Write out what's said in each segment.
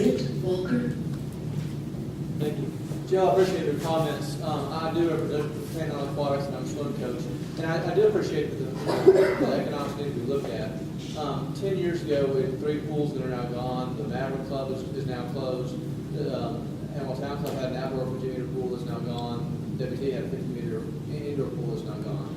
Whit Walker. Thank you. Joe, I appreciate your comments. I do represent on aquatics and I'm a swim coach. And I do appreciate the economics need to be looked at. 10 years ago, we had 3 pools that are now gone. The Maverick Club is now closed. Hamilton Town Club had an outdoor 50-meter pool that's now gone. WT had a 50-meter indoor pool that's now gone.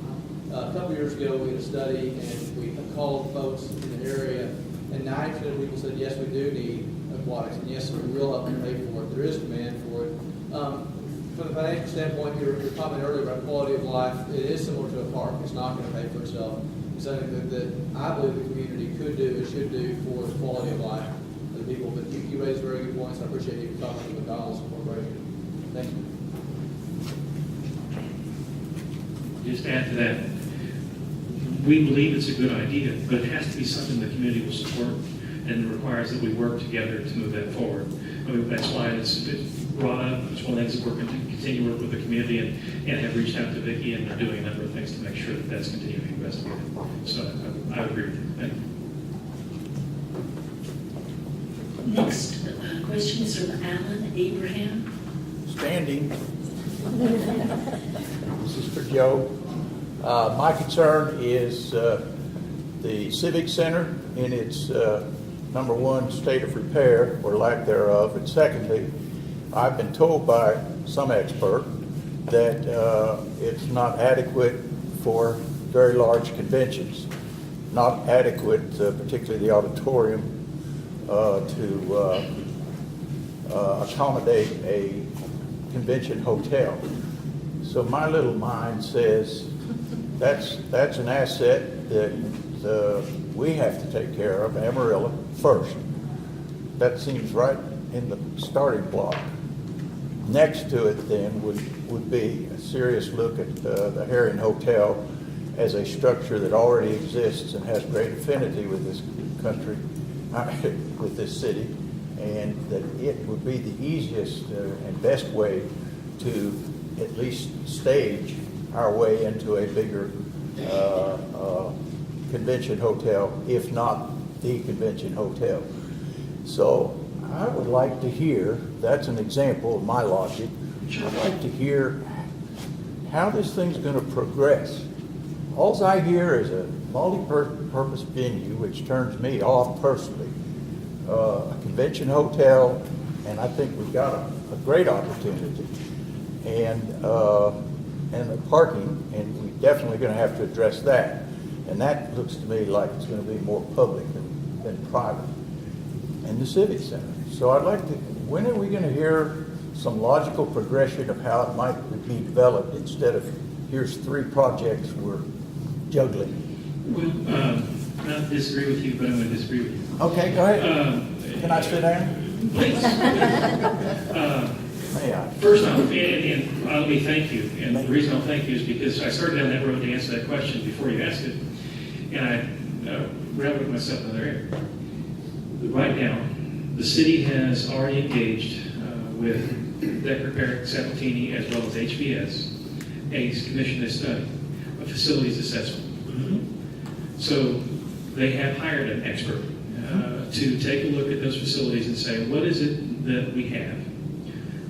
A couple years ago, we had a study and we called folks in the area, and 90% of people said, yes, we do need aquatics, and yes, we will help them pay for it. There is demand for it. From the financial standpoint, your comment earlier about quality of life, it is similar to a park. It's not going to pay for itself. It's something that I believe the community could do and should do for the quality of life of the people. But you raised very good points. I appreciate you talking to McDonald's Corporation. Thank you. Just add to that, we believe it's a good idea, but it has to be something the community will support, and it requires that we work together to move that forward. I mean, that's why it's brought up. It's one of the things that we're going to continue to work with the community and have reached out to Vicki, and they're doing a number of things to make sure that that's continuing to be investigated. So I would agree with you. Thank you. Next question is from Alan Abraham. Standing. This is for Joe. My concern is the Civic Center in its number one, state of repair or lack thereof, and secondly, I've been told by some expert that it's not adequate for very large conventions, not adequate, particularly the auditorium, to accommodate a convention hotel. So my little mind says that's an asset that we have to take care of, Amarillo first. That seems right in the starting block. Next to it then would be a serious look at the Herring Hotel as a structure that already exists and has great affinity with this country, with this city, and that it would be the easiest and best way to at least stage our way into a bigger convention hotel, if not the convention hotel. So I would like to hear, that's an example of my logic, I'd like to hear how this thing's going to progress. All I hear is a multi-purpose venue, which turns me off personally. A convention hotel, and I think we've got a great opportunity. And the parking, and we're definitely going to have to address that. And that looks to me like it's going to be more public than private. And the Civic Center. So I'd like to, when are we going to hear some logical progression of how it might be developed instead of here's 3 projects we're juggling? Well, not disagree with you, but I'm going to disagree with you. Okay, go ahead. Can I sit down? Please. May I? First off, and let me thank you. And the reason I'll thank you is because I started down that road to answer that question before you asked it. And I reveled myself in another area. Right now, the city has already engaged with Decker Parent Sabatini as well as HBS, and commissioned a study, a facilities assessment. So they have hired an expert to take a look at those facilities and say, what is it that we have?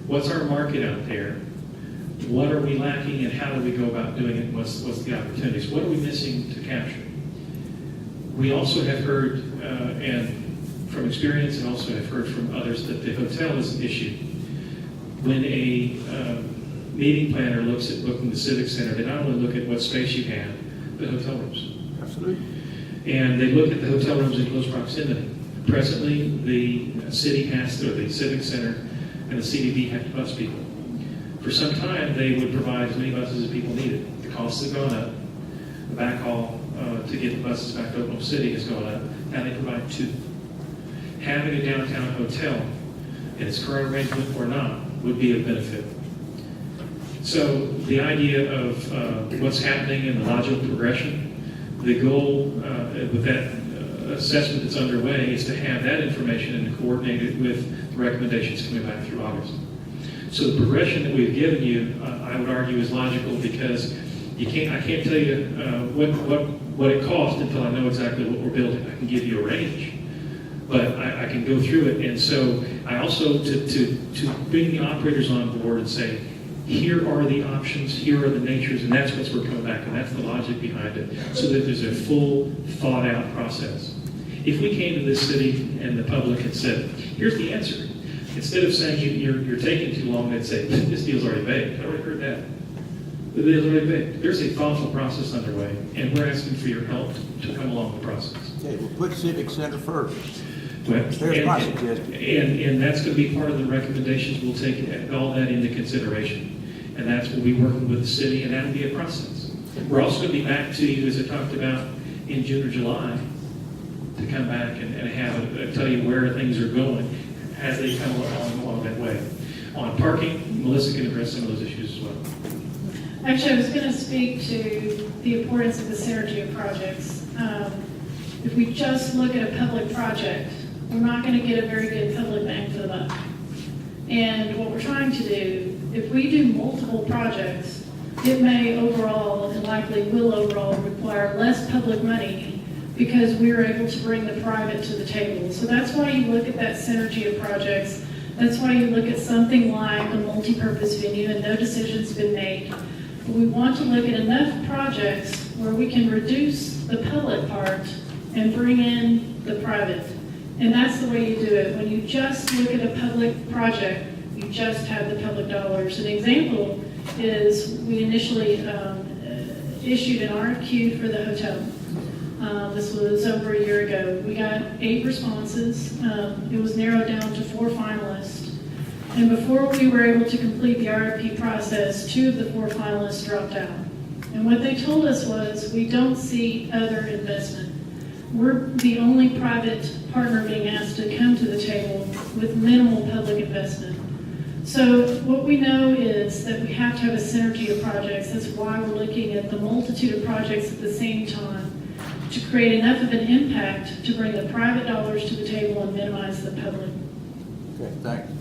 What's our market out there? What are we lacking, and how do we go about doing it? What's the opportunities? What are we missing to capture? We also have heard, and from experience, and also have heard from others, that the hotel is an issue. When a meeting planner looks at booking the Civic Center, they not only look at what space you have, but hotel rooms. Absolutely. And they look at the hotel rooms in close proximity. Presently, the city has to, or the Civic Center and the CDD have to bus people. For some time, they would provide as many buses as people needed. The costs have gone up. The backhaul to get the buses back to Oklahoma City has gone up. Now they provide 2. Having a downtown hotel in its current arrangement or not would be a benefit. So the idea of what's happening in the logical progression, the goal with that assessment that's underway is to have that information and coordinate it with the recommendations coming back through August. So the progression that we've given you, I would argue, is logical because I can't tell you what it costs until I know exactly what we're building. I can give you a range, but I can go through it. And so I also, to bring the operators on board and say, here are the options, here are the natures, and that's what's we're coming back, and that's the logic behind it, so that there's a full, thought-out process. If we came to this city and the public and said, here's the answer, instead of saying you're taking too long, they'd say, this deal's already baked. I already heard that. The deal's already baked. There's a thoughtful process underway, and we're asking for your help to come along the process. Okay, we'll put Civic Center first. Well, There's my suggestion. And that's going to be part of the recommendations. We'll take all that into consideration. And that's what we working with the city, and that'll be a process. We're also going to be back to you, as I talked about, in June or July, to come back and tell you where things are going as they come along that way. On parking, Melissa can address some of those issues as well. Actually, I was going to speak to the importance of the synergy of projects. If we just look at a public project, we're not going to get a very good public bang for the buck. And what we're trying to do, if we do multiple projects, it may overall, and likely will overall, require less public money because we're able to bring the private to the table. So that's why you look at that synergy of projects. That's why you look at something like a multi-purpose venue, and no decision's been made. But we want to look at enough projects where we can reduce the public part and bring in the private. And that's the way you do it. When you just look at a public project, you just have the public dollars. An example is we initially issued an RFQ for the hotel. This was over a year ago. We got 8 responses. It was narrowed down to 4 finalists. And before we were able to complete the RFP process, 2 of the 4 finalists dropped out. And what they told us was, we don't see other investment. We're the only private partner being asked to come to the table with minimal public investment. So what we know is that we have to have a synergy of projects. That's why we're looking at the multitude of projects at the same time to create enough of an impact to bring the private dollars to the table and minimize the public. Okay, thanks.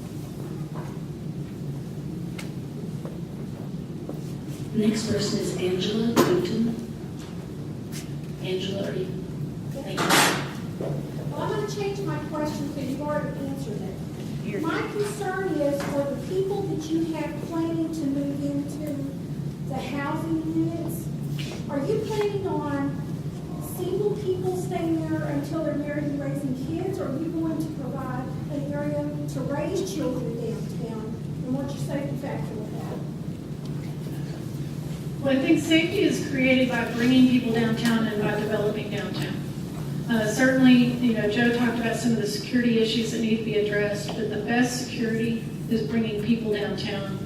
The next person is Angela Newton. Angela, are you? Thank you. Well, I'm going to change my question because you've already answered it. My concern is for the people that you have planning to move into the housing units, are you planning on single people staying there until they're married and raising kids, or are you going to provide an area to raise children downtown? And what's your safety factor with that? Well, I think safety is created by bringing people downtown and by developing downtown. Certainly, Joe talked about some of the security issues that need to be addressed, but the best security is bringing people downtown.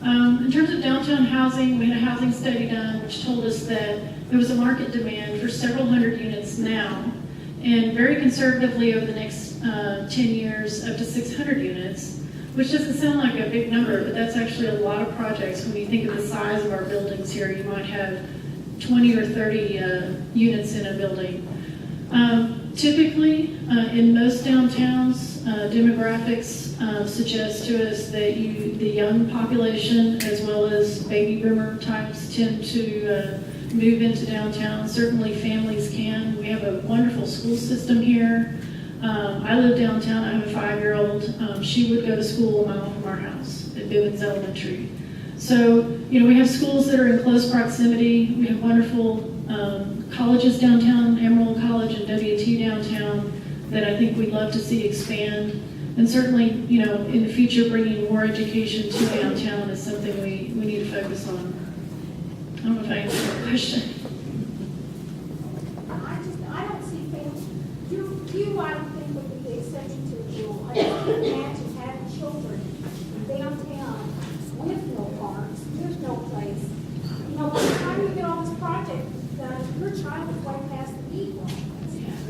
In terms of downtown housing, we had a housing study done which told us that there was a market demand for several hundred units now, and very conservatively over the next 10 years, up to 600 units, which doesn't sound like a big number, but that's actually a lot of projects. When you think of the size of our buildings here, you might have 20 or 30 units in a building. Typically, in most downtowns, demographics suggest to us that the young population, as well as baby boomer types, tend to move into downtown. Certainly families can. We have a wonderful school system here. I live downtown. I have a 5-year-old. She would go to school a mile from our house at Bivens Elementary. So, we have schools that are in close proximity. We have wonderful colleges downtown, Emerald College and WT downtown, that I think we'd love to see expand. And certainly, in the future, bringing more education to downtown is something we need to focus on. I don't know if I answered your question. I don't see things, I don't think would be the exception to the rule. I just can't imagine having children downtown with no parks, with no place. By the time you get all this project done, your child is way past the peak.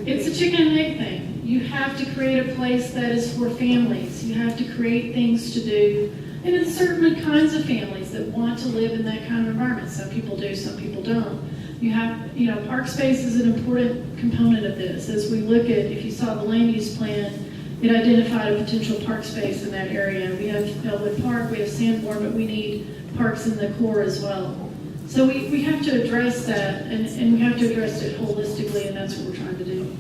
It's a chicken and egg thing. You have to create a place that is for families. You have to create things to do. And it's certainly kinds of families that want to live in that kind of environment. Some people do, some people don't. You have, park space is an important component of this. As we look at, if you saw the land use plan, it identified a potential park space in that area. We have Elwood Park, we have Sanborn, but we need parks in the core as well. So we have to address that, and we have to address it holistically, and that's what we're trying to do.